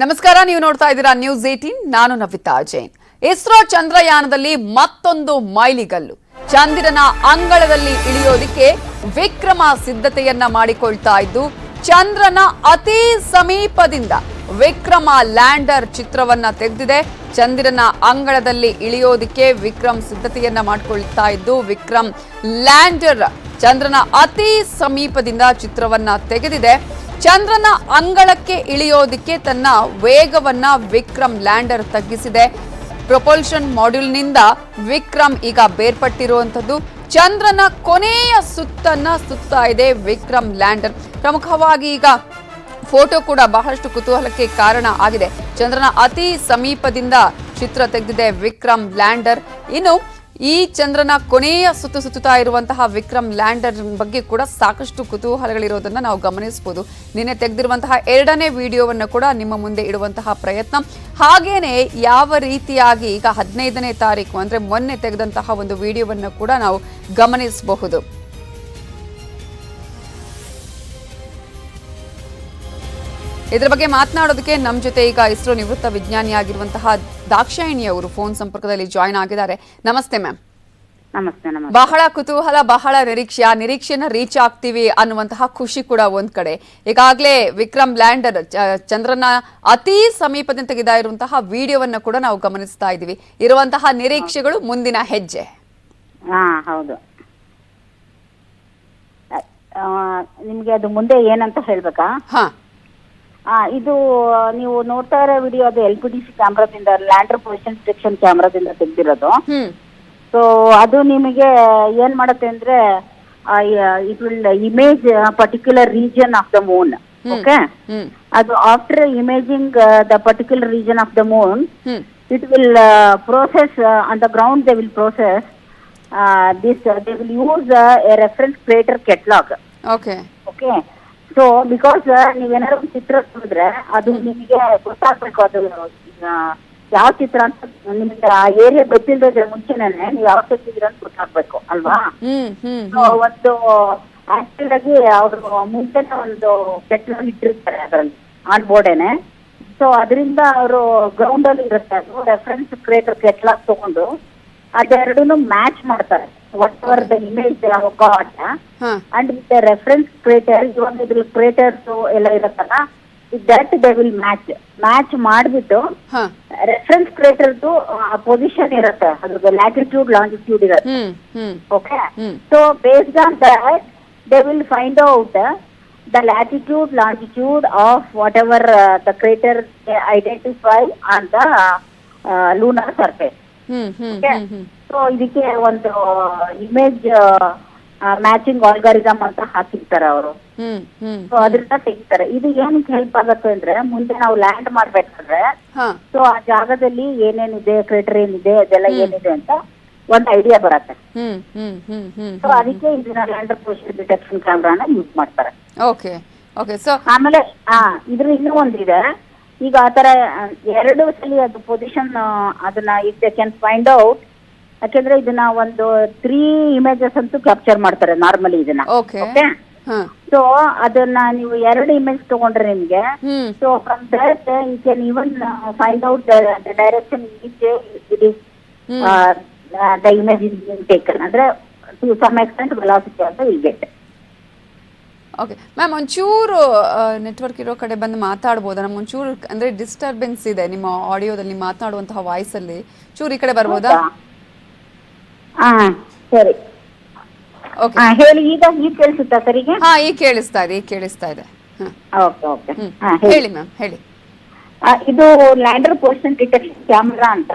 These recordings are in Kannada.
ನಮಸ್ಕಾರ, ನೀವು ನೋಡ್ತಾ ಇದ್ದೀರಾ ನ್ಯೂಸ್ 18. ನಾನು ನವಿತಾ ಜೈನ್. ಇಸ್ರೋ ಚಂದ್ರಯಾನದಲ್ಲಿ ಮತ್ತೊಂದು ಮೈಲಿಗಲ್ಲು. ಚಂದಿರನ ಅಂಗಳದಲ್ಲಿ ಇಳಿಯೋದಕ್ಕೆ ವಿಕ್ರಮ ಸಿದ್ಧತೆಯನ್ನ ಮಾಡಿಕೊಳ್ತಾ ಇದ್ದು, ಚಂದ್ರನ ಅತಿ ಸಮೀಪದಿಂದ ವಿಕ್ರಮ ಲ್ಯಾಂಡರ್ ಚಿತ್ರವನ್ನ ತೆಗೆದಿದೆ. ಚಂದಿರನ ಅಂಗಳದಲ್ಲಿ ಇಳಿಯೋದಕ್ಕೆ ವಿಕ್ರಮ್ ಸಿದ್ಧತೆಯನ್ನ ಮಾಡಿಕೊಳ್ತಾ ಇದ್ದು, ವಿಕ್ರಮ್ ಲ್ಯಾಂಡರ್ ಚಂದ್ರನ ಅತಿ ಸಮೀಪದಿಂದ ಚಿತ್ರವನ್ನ ತೆಗೆದಿದೆ. ಚಂದ್ರನ ಅಂಗಳಕ್ಕೆ ಇಳಿಯೋದಕ್ಕೆ ತನ್ನ ವೇಗವನ್ನ ವಿಕ್ರಮ್ ಲ್ಯಾಂಡರ್ ತಗ್ಗಿಸಿದೆ. ಪ್ರೊಪಲ್ಷನ್ ಮಾಡ್ಯೂಲ್ನಿಂದ ವಿಕ್ರಮ್ ಈಗ ಬೇರ್ಪಟ್ಟಿರುವಂತದ್ದು. ಚಂದ್ರನ ಕೊನೆಯ ಸುತ್ತನ್ನ ಸುತ್ತಾ ಇದೆ ವಿಕ್ರಮ್ ಲ್ಯಾಂಡರ್. ಪ್ರಮುಖವಾಗಿ ಈಗ ಫೋಟೋ ಕೂಡ ಬಹಳಷ್ಟು ಕುತೂಹಲಕ್ಕೆ ಕಾರಣ ಆಗಿದೆ. ಚಂದ್ರನ ಅತಿ ಸಮೀಪದಿಂದ ಚಿತ್ರ ತೆಗೆದಿದೆ ವಿಕ್ರಮ್ ಲ್ಯಾಂಡರ್. ಇನ್ನು ಈ ಚಂದ್ರನ ಕೊನೆಯ ಸುತ್ತುತ್ತಾ ಇರುವಂತಹ ವಿಕ್ರಮ್ ಲ್ಯಾಂಡರ್ ಬಗ್ಗೆ ಕೂಡ ಸಾಕಷ್ಟು ಕುತೂಹಲಗಳಿರೋದನ್ನ ನಾವು ಗಮನಿಸಬಹುದು. ನಿನ್ನೆ ತೆಗೆದಿರುವಂತಹ ಎರಡನೇ ವಿಡಿಯೋವನ್ನು ಕೂಡ ನಿಮ್ಮ ಮುಂದೆ ಇಡುವಂತಹ ಪ್ರಯತ್ನ, ಹಾಗೇನೆ ಯಾವ ರೀತಿಯಾಗಿ ಈಗ 15ನೇ ತಾರೀಕು ಅಂದ್ರೆ ಮೊನ್ನೆ ತೆಗೆದಂತಹ ಒಂದು ವಿಡಿಯೋವನ್ನು ಕೂಡ ನಾವು ಗಮನಿಸಬಹುದು. ಇದರ ಬಗ್ಗೆ ಮಾತನಾಡೋದಕ್ಕೆ ನಮ್ಮ ಜೊತೆ ಈಗ ಇಸ್ರೋ ನಿವೃತ್ತ ವಿಜ್ಞಾನಿಯಾಗಿರುವಂತಹ ದಾಕ್ಷಾಯಿಣಿ ಅವರು ಫೋನ್ ಸಂಪರ್ಕದಲ್ಲಿ ಜಾಯಿನ್ ಆಗಿದ್ದಾರೆ. ನಮಸ್ತೆ ಮ್ಯಾಮ್. ನಮಸ್ತೆ. ನಮಸ್ತೆ. ಬಹಳ ಕುತೂಹಲ, ಬಹಳ ನಿರೀಕ್ಷೆನ ರೀಚ್ ಆಗ್ತೀವಿ ಅನ್ನುವಂತಹ ಖುಷಿ ಕೂಡ ಒಂದ್ ಕಡೆ. ಈಗಾಗಲೇ ವಿಕ್ರಮ್ ಲ್ಯಾಂಡರ್ ಚಂದ್ರನ ಅತಿ ಸಮೀಪದಿಂದ ತೆಗೆದ ಇರುವಂತಹ ವಿಡಿಯೋವನ್ನ ಕೂಡ ನಾವು ಗಮನಿಸ್ತಾ ಇದ್ದೀವಿ. ಇರುವಂತಹ ನಿರೀಕ್ಷೆಗಳು, ಮುಂದಿನ ಹೆಜ್ಜೆ. ಹೌದು. ನಿಮ್ಗೆ ಅದು ಮುಂದೆ ಏನಂತ ಹೇಳ್ಬೇಕಾ? ಇದು ನೀವು ನೋಡ್ತಾ ಇರೋ ವಿಡಿಯೋ ಅದು LPDC ಕ್ಯಾಮ್ರಾದಿಂದ, ಲ್ಯಾಂಡರ್ ಪೊಸಿಷನ್ ಡಿಟೆಕ್ಷನ್ ಕ್ಯಾಮ್ರಾದಿಂದ ತೆಗೆದಿರೋದು. ಸೊ ಅದು ನಿಮಗೆ ಏನ್ ಮಾಡುತ್ತೆ ಅಂದ್ರೆ, it will image particular region of the moon. Okay, ಅದು after imaging the particular region of the moon, it will process on the ground. They will process this. They will use a reference crater catalogue. Okay. So because ನೀವೇನಾದ್ರು ಒಂದು ಚಿತ್ರ ನೋಡಿದ್ರೆ ಅದು ನಿಮಗೆ ಗೊತ್ತಾಗ್ಬೇಕು, ಅದು ಯಾವ ಚಿತ್ರ ಅಂತ ನಿಮ್ಗೆ ಆ ಏರಿಯಾ ಗೊತ್ತಿಲ್ಲದ್ರೆ ಮುಂಚೆನೆ ನೀವು ಯಾವ ತೆಗ್ದಿದ್ದೀರ ಅಂತ ಗೊತ್ತಾಗ್ಬೇಕು ಅಲ್ವಾ? ಒಂದು ಆಕ್ಚುಲ್ ಆಗಿ ಅವರು ಮುಂಚೆನೆ ಒಂದು ಕೆಟ್ಲಾಗ್ ಇಟ್ಟಿರ್ತಾರೆ ಅದರಲ್ಲಿ ಆನ್ ಬೋರ್ಡೇನೆ. ಸೊ ಅದರಿಂದ ಅವರು ಗ್ರೌಂಡ್ ಅಲ್ಲಿ ಇರುತ್ತೆ, ಅದು ರೆಫರೆನ್ಸ್ ಕ್ರೇಟರ್ ಕೆಟ್ಲಾಗ್ ತಗೊಂಡು ಅದೆರಡನ್ನು ಮ್ಯಾಚ್ ಮಾಡ್ತಾರೆ. What the image got and with the reference crater, ಇವಾಗ ಇದ್ರ ಕ್ರೇಟರ್ಸ್ ಎಲ್ಲ ಇರುತ್ತಲ್ಲ, with that they will match ಮಾಡಿಬಿಟ್ಟು ರೆಫರೆನ್ಸ್ ಕ್ರೇಟರ್ದು ಪೊಸಿಷನ್ ಇರುತ್ತೆ, ಅದ್ರ ಲ್ಯಾಟಿಟ್ಯೂಡ್ ಲಾಂಜಿಟ್ಯೂಡ್ ಇರುತ್ತೆ. Okay, so based on that they will find out the latitude longitude of what ever the crater identify on the lunar surface. So ಇದಕ್ಕೆ ಒಂದು ಇಮೇಜ್ ಮ್ಯಾಚಿಂಗ್ ಆಲ್ಗಾರಿದಮ್ ಅಂತ ಹಾಕಿರ್ತಾರೆ ಅವರು. ಸೊ ಅದರಿಂದ ತೆಗಿತಾರೆ. ಇದು ಏನಕ್ಕೆ ಹೆಲ್ಪ್ ಆಗುತ್ತೆ ಅಂದ್ರೆ, ಮುಂದೆ ನಾವು ಲ್ಯಾಂಡ್ ಮಾಡ್ಬೇಕಾದ್ರೆ ಸೊ ಆ ಜಾಗದಲ್ಲಿ ಏನೇನಿದೆ, ಕ್ರೇಟರ್ ಏನಿದೆ, ಅದೆಲ್ಲ ಏನಿದೆ ಅಂತ ಒಂದು ಐಡಿಯಾ ಬರುತ್ತೆ. ಸೊ ಅದಕ್ಕೆ ಇದನ್ನ ಲ್ಯಾಂಡರ್ ಪೊಸಿಷನ್ ಡಿಟೆಕ್ಷನ್ ಕ್ಯಾಮ್ರಾನ ಯೂಸ್ ಮಾಡ್ತಾರೆ. ಆಮೇಲೆ ಇದ್ರ ಇನ್ನೂ ಒಂದಿದೆ. ಈಗ ಆತರ ಎರಡು ಸಲ ಅದು ಪೊಸಿಷನ್ ಅದನ್ನ if they can find out, ಯಾಕೆಂದ್ರೆ ಇದನ್ನ ಒಂದು 3 ಇಮೇಜಸ್ ಅಂತೂ ಕ್ಯಾಪ್ಚರ್ ಮಾಡ್ತಾರೆ ನಾರ್ಮಲಿ ಇದನ್ನ. ಓಕೆ, ಸೊ ಅದನ್ನ ನೀವು 2 ಇಮೇಜ್ ತಗೊಂಡ್ರೆ ನಿಮ್ಗೆ, so from that you can even find out the direction it is the image is being taken, ಅಂದ್ರೆ ಟು ಸಮ್ ಎಕ್ಸ್ಟೆಂಟ್ ವೆಲಾಸಿಟಿ ಅಂತ ವಿಲ್ ಗೆಟ್. ಓಕೆ ಮ್ಯಾಮ್, ಒಂಚೂರು ನೆಟ್ವರ್ಕ್ ಇರೋ ಕಡೆ ಬಂದು ಮಾತಾಡ್ಬೋದಾ? ನಮ್ಗೆ ಒಂಚೂರು ಅಂದ್ರೆ ಡಿಸ್ಟರ್ಬೆನ್ಸ್ ಇದೆ ನಿಮ್ಮ ಆಡಿಯೋದಲ್ಲಿ, ಮಾತನಾಡುವಂತಹ ವಾಯ್ಸ್ ಅಲ್ಲಿ. ಚೂರು ಈ ಕಡೆ ಬರ್ಬೋದಾ? ಸರಿ, ಹೇಳಿ. ಈಗ ಕೇಳಿಸುತ್ತಾ ಸರಿಗೆ? ಈಗ ಕೇಳಿಸ್ತಾ ಇದೆ. ಓಕೆ, ಹೇಳಿ ಮ್ಯಾಮ್, ಹೇಳಿ. ಇದು ಲ್ಯಾಂಡರ್ ಪೊಸಿಷನ್ ಡಿಟೆಕ್ಷನ್ ಕ್ಯಾಮ್ರಾ ಅಂತ.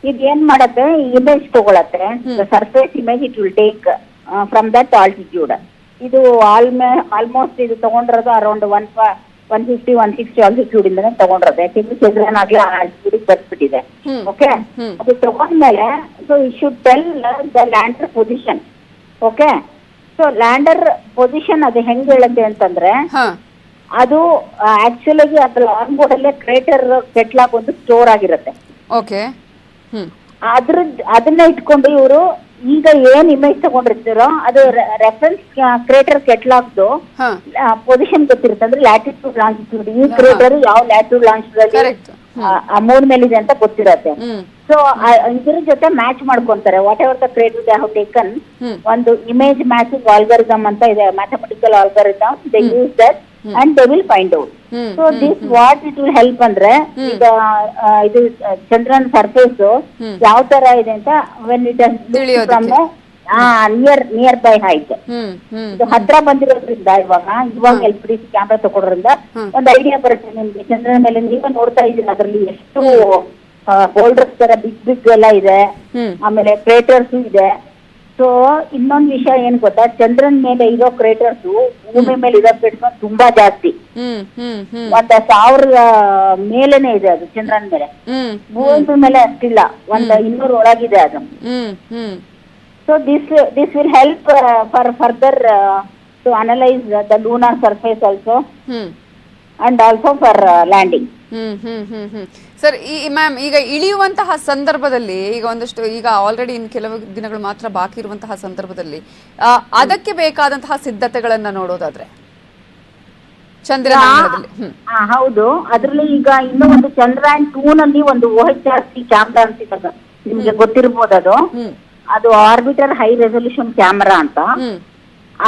ಇದು ಏನ್ ಮಾಡತ್ತೆ, ಇಮೇಜ್ ತಗೊಳತ್ತೆ, surface image it will take from that altitude. ಇದು ಆಲ್ಮೋಸ್ಟ್ ಇದು ತಗೊಂಡಿರೋದು ಅರೌಂಡ್ 150-160 ಆಲ್ಟಿಟ್ಯೂಡ್ ಇಂದಾನೆ ತಗೊಂಡಿರೋದು. ಯಾಕೆಂದ್ರೆ ಚಂದ್ರನ್ ಆಗ್ಲೇ ಆಲ್ಟಿಟ್ಯೂಡ್ ಬರ್ಬಿಟ್ಟಿದೆ. ಓಕೆ, ಅದು ತಗೊಂಡ್ಮೇಲೆ so it should tell the lander position. Okay, so lander position ಅದು ಹೆಂಗ್ ಹೇಳುತ್ತೆ ಅಂತಂದ್ರೆ, ಅದು ಆಕ್ಚುಲ್ ಆಗಿ ಅದ್ರ ಆನ್ ಬೋರ್ಡ್ ಅಲ್ಲೇ ಕ್ರೇಟರ್ ಕೆಟ್ಲಾಗ್ ಒಂದು ಸ್ಟೋರ್ ಆಗಿರುತ್ತೆ. ಓಕೆ, ಅದನ್ನ ಇಟ್ಕೊಂಡು ಇವರು ಈಗ ಏನ್ ಇಮೇಜ್ ತಗೊಂಡಿರ್ತೀರೋ ಅದು ರೆಫರೆನ್ಸ್ ಕ್ರೇಟರ್ ಕೆಟ್ಲಾಗ್ದು ಹಾ ಪೊಸಿಷನ್ ಗೊತ್ತಿರುತ್ತೆ, ಅಂದ್ರೆ ಲ್ಯಾಟಿಟ್ಯೂಡ್ ಲಾಂಜಿಟ್ಯೂಡ್, ಈ ಕ್ರೇಟರ್ ಯಾವ ಲ್ಯಾಟಿಟ್ಯೂಡ್ ಲಾಂಜಿಟ್ಯೂಡ್ ಕರೆಕ್ಟ್. ಮೂನ್ ಮೇಲಿದೆ ಅಂತ ಗೊತ್ತಿರತ್ತೆ. ಹ್ಮ್ ಸೊ ಇದ್ರ ಜೊತೆ ಮ್ಯಾಚ್ ಮಾಡ್ಕೊಂತಾರೆ. What ever the crater they have taken, ಒಂದು ಇಮೇಜ್ ಮ್ಯಾಚಿಂಗ್ ಆಲ್ಗರಿದಮ್ ಅಂತ ಇದೆ, mathematical algorithm, they use that and they will find out. So this what it will help ಅಂದ್ರೆ, ಈಗ ಇದು ಚಂದ್ರನ್ ಸರ್ಫೇಸ್ ಯಾವ ತರ ಇದೆ ಅಂತ when it from near by height, ಇದು ಹತ್ರ ಬಂದಿರೋದ್ರಿಂದ ಇವಾಗ LCD ಕ್ಯಾಮ್ರಾ ತಗೊಳೋದ್ರಿಂದ ಒಂದು ಐಡಿಯಾ ಬರುತ್ತೆ ನಿಮ್ಗೆ. ಚಂದ್ರನ ಮೇಲೆ ನೀವೇ ನೋಡ್ತಾ ಇದ್ದೀರಿ, ಅದರಲ್ಲಿ ಎಷ್ಟು ಬೋಲ್ಡರ್ಸ್ ತರ ಬಿಗ್ ಎಲ್ಲ ಇದೆ, ಆಮೇಲೆ ಕ್ರೇಟರ್ಸ್ ಇದೆ. ಸೊ ಇನ್ನೊಂದು ವಿಷಯ ಏನ್ ಗೊತ್ತಾ, ಚಂದ್ರನ್ ಮೇಲೆ ಇರೋ ಕ್ರೇಟರ್ಸ್ ಭೂಮಿ ಮೇಲೆ ಇರೋ ಕ್ರೇಟರ್ಸ್ ತುಂಬಾ ಜಾಸ್ತಿ, 1,000 ಮೇಲೇನೆ ಇದೆ ಅದು ಚಂದ್ರನ್ ಮೇಲೆ. ಭೂಮಿ ಮೇಲೆ ಅಷ್ಟಿಲ್ಲ, 200 ಒಳಗಿದೆ ಅದು. So this will help for further to analyze the lunar surface also, and also for landing. Sir, ಈ ಮ್ಯಾಮ್ ಈಗ ಇಳಿಯುವಂತಹ ಸಂದರ್ಭದಲ್ಲಿ ಈಗ ಒಂದಷ್ಟು ಈಗ ಆಲ್ರೆಡಿ ಇನ್ನು ಕೆಲವು ದಿನಗಳು ಮಾತ್ರ ಬಾಕಿ ಇರುವಂತಹ ಸಂದರ್ಭದಲ್ಲಿ ಅದಕ್ಕೆ ಬೇಕಾದಂತಹ ಸಿದ್ಧತೆಗಳನ್ನ ನೋಡೋದಾದ್ರೆ ಚಂದ್ರಯಾನದಲ್ಲಿ. ಹೌದು, ಅದ್ರಲ್ಲಿ ಈಗ ಇನ್ನೂ ಒಂದು ಚಂದ್ರಯಾನ್ 2 ನಲ್ಲಿ ಒಂದು OHRC ಕ್ಯಾಮ್ರಾ ಅಂತ ನಿಮ್ಗೆ ಗೊತ್ತಿರ್ಬೋದು. ಅದು ಆರ್ಬಿಟರ್ ಹೈ ರೆಸಲ್ಯೂಷನ್ ಕ್ಯಾಮರಾ ಅಂತ.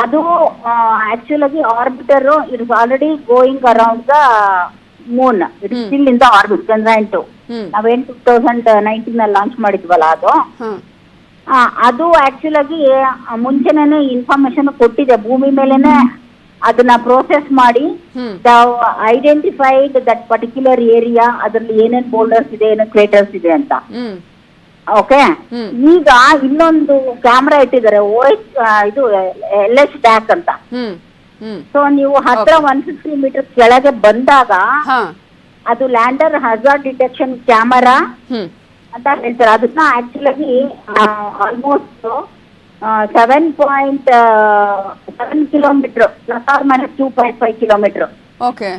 ಅದು ಆಕ್ಚುಲ್ ಆಗಿ orbiter it is already going around the moon, it is still in the orbit. Chandrayaan 2 ನಾವೇನ್ 2019 ನಲ್ಲಿ ಲಾಂಚ್ ಮಾಡಿದ್ವಲ್ಲ, ಅದು ಆಕ್ಚುಲ್ ಆಗಿ ಮುಂಚೆನೇ ಇನ್ಫಾರ್ಮೇಶನ್ ಕೊಟ್ಟಿದೆ. ಭೂಮಿ ಮೇಲೆನೆ ಅದನ್ನ ಪ್ರೋಸೆಸ್ ಮಾಡಿ ಐಡೆಂಟಿಫೈಡ್ ದಟ್ ಪರ್ಟಿಕ್ಯುಲರ್ ಏರಿಯಾ, ಅದ್ರಲ್ಲಿ ಏನೇನ್ ಬೋಲ್ಡರ್ಸ್ ಇದೆ, ಏನೇನ್ ಕ್ರೇಟರ್ಸ್ ಇದೆ ಅಂತ. ಓಕೆ, ಈಗ ಇನ್ನೊಂದು ಕ್ಯಾಮ್ರಾ ಇಟ್ಟಿದ್ದಾರೆ, ಇದು LS DAC ಅಂತ. ಸೊ ನೀವು ಹತ್ರ 150 ಮೀಟರ್ ಕೆಳಗೆ ಬಂದಾಗ ಅದು ಲ್ಯಾಂಡರ್ ಹಜಾರ್ಡ್ ಡಿಟೆಕ್ಷನ್ ಕ್ಯಾಮರಾ ಅಂತ ಹೇಳ್ತಾರೆ. ಅದನ್ನ ಆಕ್ಚುಲ್ ಆಗಿ ಆಲ್ಮೋಸ್ಟ್ 7.7 ಕಿಲೋಮೀಟರ್ +2.5 ಕಿಲೋಮೀಟರ್.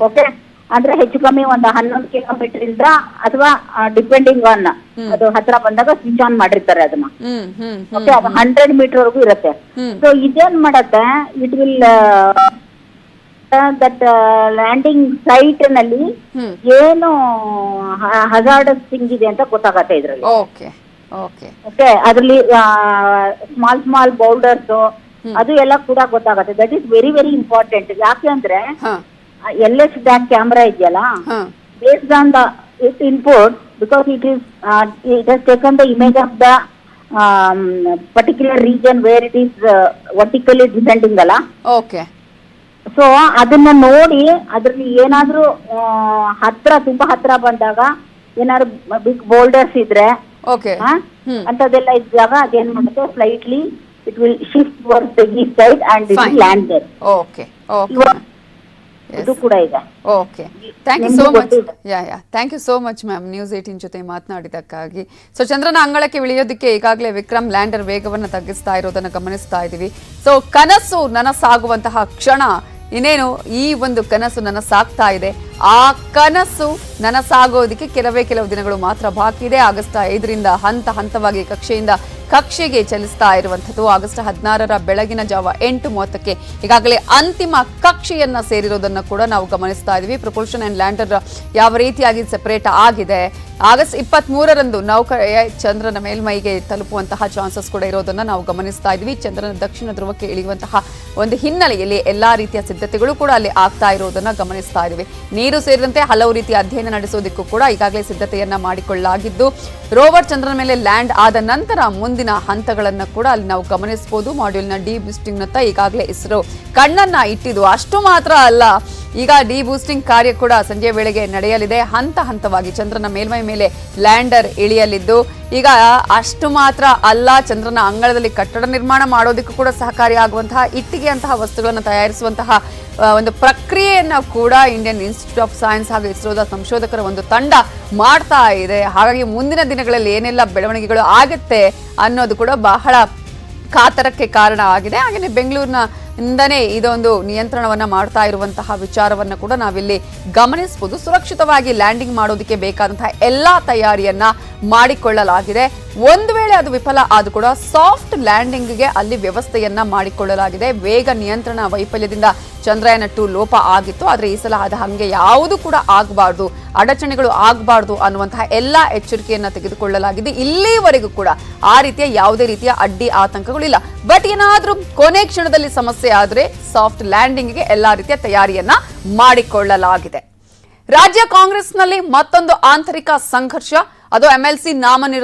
ಓಕೆ, ಅಂದ್ರೆ ಹೆಚ್ಚು ಕಮ್ಮಿ ಒಂದು 11 ಕಿಲೋಮೀಟರ್ ಇಂದ, ಅಥವಾ ಡಿಪೆಂಡಿಂಗ್ ಆನ್ ಅದು ಹತ್ರ ಬಂದಾಗ ಸ್ವಿಚ್ ಆನ್ ಮಾಡಿರ್ತಾರೆ ಅದನ್ನ. ಓಕೆ, ಅದು 100 ಮೀಟರ್ ವರೆಗೂ ಇರುತ್ತೆ. ಸೊ ಇದೇನ್ ಮಾಡತ್ತೆ, it will that landing site ನಲ್ಲಿ ಏನು ಹಜಾರ್ಡಸ್ ಥಿಂಗ್ ಇದೆ ಅಂತ ಗೊತ್ತಾಗತ್ತೆ ಇದ್ರಲ್ಲಿ. ಓಕೆ, ಅದ್ರಲ್ಲಿ ಸ್ಮಾಲ್ ಬೌಲ್ಡರ್ಸ್ ಅದು ಎಲ್ಲ ಕೂಡ ಗೊತ್ತಾಗತ್ತೆ. That is very very important. ಯಾಕೆ ಅಂದ್ರೆ LS DAC ಕ್ಯಾಮ್ರಾ ಇದೆಯಲ್ಲ, based on the its input, because it has taken the image of the particular region where it is vertically descending ಅಲ್ಲ. ಓಕೆ, ಸೊ ಅದನ್ನ ನೋಡಿ ಅದ್ರಲ್ಲಿ ಏನಾದ್ರೂ ತುಂಬಾ ಹತ್ರ ಬಂದಾಗ ಏನಾದ್ರು ಬಿಗ್ ಬೋಲ್ಡರ್ಸ್ ಇದ್ರೆ ಅಂತದೆಲ್ಲ ಇದ್ದಾಗ ಅದೇನ್ ಮಾಡುತ್ತೆ, slightly it will shift towards the east side and it will land there. Okay, ಇದು ಕೂಡ ಇದೆ. Okay, thank you so much. Thank you so much ma'am, news 18 ಜೊತೆ ಮಾತನಾಡಿದಕ್ಕಾಗಿ. ಸೊ ಚಂದ್ರನ ಅಂಗಳಕ್ಕೆ ಇಳಿಯೋದಕ್ಕೆ ಈಗಾಗಲೇ ವಿಕ್ರಮ್ ಲ್ಯಾಂಡರ್ ವೇಗವನ್ನು ತಗ್ಗಿಸ್ತಾ ಇರೋದನ್ನ ಗಮನಿಸ್ತಾ ಇದ್ದೀವಿ. ಸೊ ಕನಸು ನನಸಾಗುವಂತಹ ಕ್ಷಣ ಇನ್ನೇನು, ಈ ಒಂದು ಕನಸು ನನಸಾಗ್ತಾ ಇದೆ. ಆ ಕನಸು ನನಸಾಗೋದಕ್ಕೆ ಕೆಲವು ದಿನಗಳು ಮಾತ್ರ ಬಾಕಿ ಇದೆ. ಆಗಸ್ಟ್ 5ರಿಂದ ಹಂತವಾಗಿ ಕಕ್ಷೆಯಿಂದ ಕಕ್ಷೆಗೆ ಚಲಿಸ್ತಾ ಇರುವಂಥದ್ದು. ಆಗಸ್ಟ್ 16ರ ಬೆಳಗಿನ ಜಾವ 8:30ಕ್ಕೆ ಈಗಾಗಲೇ ಅಂತಿಮ ಕಕ್ಷೆಯನ್ನ ಸೇರಿರೋದನ್ನ ಕೂಡ ನಾವು ಗಮನಿಸ್ತಾ ಇದ್ದೀವಿ. ಪ್ರೊಪಲ್ಷನ್ ಅಂಡ್ ಲ್ಯಾಂಡರ್ ಯಾವ ರೀತಿಯಾಗಿ ಸೆಪರೇಟ್ ಆಗಿದೆ. ಆಗಸ್ಟ್ 23ರಂದು ನೌಕೆಯ ಚಂದ್ರನ ಮೇಲ್ಮೈಗೆ ತಲುಪುವಂತಹ ಚಾನ್ಸಸ್ ಕೂಡ ಇರೋದನ್ನ ನಾವು ಗಮನಿಸ್ತಾ ಇದ್ವಿ. ಚಂದ್ರನ ದಕ್ಷಿಣ ಧ್ರುವಕ್ಕೆ ಇಳಿಯುವಂತಹ ಒಂದು ಹಿನ್ನೆಲೆಯಲ್ಲಿ ಎಲ್ಲಾ ರೀತಿಯ ಸಿದ್ಧತೆಗಳು ಕೂಡ ಅಲ್ಲಿ ಆಗ್ತಾ ಇರೋದನ್ನ ಗಮನಿಸ್ತಾ ಇದ್ದೀವಿ. ನೀರು ಸೇರಿದಂತೆ ಹಲವು ರೀತಿಯ ಅಧ್ಯಯನ ನಡೆಸೋದಕ್ಕೂ ಕೂಡ ಈಗಾಗಲೇ ಸಿದ್ಧತೆಯನ್ನ ಮಾಡಿಕೊಳ್ಳಲಾಗಿದ್ದು, ರೋವರ್ ಚಂದ್ರನ ಮೇಲೆ ಲ್ಯಾಂಡ್ ಆದ ನಂತರ ಮುಂದಿನ ಹಂತಗಳನ್ನ ಕೂಡ ಅಲ್ಲಿ ನಾವು ಗಮನಿಸಬಹುದು. ಮಾಡ್ಯೂಲ್ನ ಡಿ-ಬೂಸ್ಟಿಂಗ್ ನತ್ತ ಈಗಾಗಲೇ ಇಸ್ರೋ ಕಣ್ಣನ್ನ ಇಟ್ಟಿದ್ದು. ಅಷ್ಟು ಮಾತ್ರ ಅಲ್ಲ, ಈಗ ಡಿ-ಬೂಸ್ಟಿಂಗ್ ಕಾರ್ಯ ಕೂಡ ಸಂಜೆ ವೇಳೆಗೆ ನಡೆಯಲಿದೆ. ಹಂತವಾಗಿ ಚಂದ್ರನ ಮೇಲ್ಮೈ ಮೇಲೆ ಲ್ಯಾಂಡರ್ ಇಳಿಯಲಿದ್ದು, ಈಗ ಅಷ್ಟು ಮಾತ್ರ ಅಲ್ಲ, ಚಂದ್ರನ ಅಂಗಳದಲ್ಲಿ ಕಟ್ಟಡ ನಿರ್ಮಾಣ ಮಾಡೋದಕ್ಕೂ ಕೂಡ ಸಹಕಾರಿಯಾಗುವಂತಹ ಇಟ್ಟಿಗೆಯಂತಹ ವಸ್ತುಗಳನ್ನು ತಯಾರಿಸುವಂತಹ ಒಂದು ಪ್ರಕ್ರಿಯೆಯನ್ನ ಕೂಡ ಇಂಡಿಯನ್ ಇನ್ಸ್ಟಿಟ್ಯೂಟ್ ಆಫ್ ಸೈನ್ಸ್ ಹಾಗೂ ಇಸ್ರೋದ ಸಂಶೋಧಕರ ಒಂದು ತಂಡ ಮಾಡ್ತಾ ಇದೆ. ಹಾಗಾಗಿ ಮುಂದಿನ ದಿನಗಳಲ್ಲಿ ಏನೆಲ್ಲ ಬೆಳವಣಿಗೆಗಳು ಆಗುತ್ತೆ ಅನ್ನೋದು ಕೂಡ ಬಹಳ ಕಾತರಕ್ಕೆ ಕಾರಣ ಆಗಿದೆ. ಹಾಗೆಯೇ ಬೆಂಗಳೂರಿನ ಇಂದನೇ ಇದೊಂದು ನಿಯಂತ್ರಣವನ್ನ ಮಾಡ್ತಾ ಇರುವಂತಹ ವಿಚಾರವನ್ನ ಕೂಡ ನಾವಿಲ್ಲಿ ಗಮನಿಸಬಹುದು. ಸುರಕ್ಷಿತವಾಗಿ ಲ್ಯಾಂಡಿಂಗ್ ಮಾಡೋದಕ್ಕೆ ಬೇಕಾದಂತಹ ಎಲ್ಲಾ ತಯಾರಿಯನ್ನ ಮಾಡಿಕೊಳ್ಳಲಾಗಿದೆ. ಒಂದು ವೇಳೆ ಅದು ವಿಫಲ ಆದ್ರೂ ಕೂಡ ಸಾಫ್ಟ್ ಲ್ಯಾಂಡಿಂಗ್ಗೆ ಅಲ್ಲಿ ವ್ಯವಸ್ಥೆಯನ್ನ ಮಾಡಿಕೊಳ್ಳಲಾಗಿದೆ. ವೇಗ ನಿಯಂತ್ರಣ ವೈಫಲ್ಯದಿಂದ ಚಂದ್ರಯಾನ 2 ಲೋಪ ಆಗಿತ್ತು. ಆದ್ರೆ ಈ ಸಲ ಅದು ಹಂಗೆ ಯಾವುದು ಕೂಡ ಆಗಬಾರ್ದು, ಅಡಚಣೆಗಳು ಆಗಬಾರ್ದು ಅನ್ನುವಂತಹ ಎಲ್ಲಾ ಎಚ್ಚರಿಕೆಯನ್ನ ತೆಗೆದುಕೊಳ್ಳಲಾಗಿದೆ. ಇಲ್ಲಿವರೆಗೂ ಕೂಡ ಆ ರೀತಿಯ ಯಾವುದೇ ರೀತಿಯ ಅಡ್ಡಿ ಆತಂಕಗಳಿಲ್ಲ. ಬಟ್ ಏನಾದ್ರೂ ಕೊನೆ ಕ್ಷಣದಲ್ಲಿ ಸಮಸ್ಯೆ ಆದ್ರೆ ಸಾಫ್ಟ್ ಲ್ಯಾಂಡಿಂಗ್ಗೆ ಎಲ್ಲಾ ರೀತಿಯ ತಯಾರಿಯನ್ನ ಮಾಡಿಕೊಳ್ಳಲಾಗಿದೆ. ರಾಜ್ಯ ಕಾಂಗ್ರೆಸ್ನಲ್ಲಿ ಮತ್ತೊಂದು ಆಂತರಿಕ ಸಂಘರ್ಷ. ಅದು MLC ನಾಮನಿರ್ದೇಶನ